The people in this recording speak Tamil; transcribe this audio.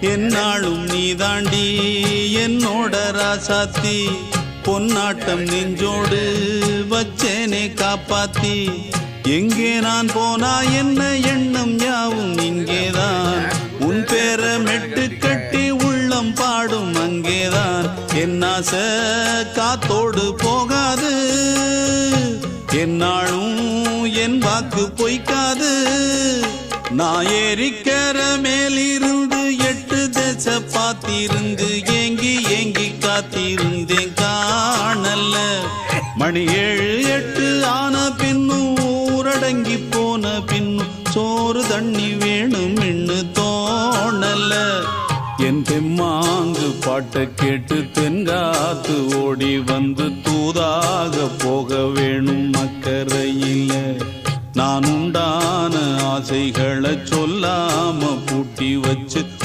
என்னாலும் நீ தாண்டி என்னோட ராசாத்தி பொன்னாட்டம் நெஞ்சோடு வச்சேனே காப்பாத்தி எங்கே நான் போனா என்ன எண்ணம் யாவும் இங்கேதான் உன் பேர மெட்டு கட்டி உள்ளம் பாடும் அங்கேதான் என் ஆசை காத்தோடு போகாது என்னாலும் என் வாக்கு பொய்க்காது நான் ஏறிக்கிற மேலிருந்து 8 தேச பாத்திருந்து ஏங்கி ஏங்கி காத்திருந்தேன் காணல மணி 7 8 ஆன பின்னும் ஊரடங்கி போன பின்னும் சோறு தண்ணி வேணும் இன்னு தோணல என் தெம்மாங்கு பாட்டை கேட்டு தென்காத்து ஓடி வந்து தூதாக போக வேணும் அக்கறையில நான் உண்டான ஆசைகளை சொல்லாம பூட்டி வச்சு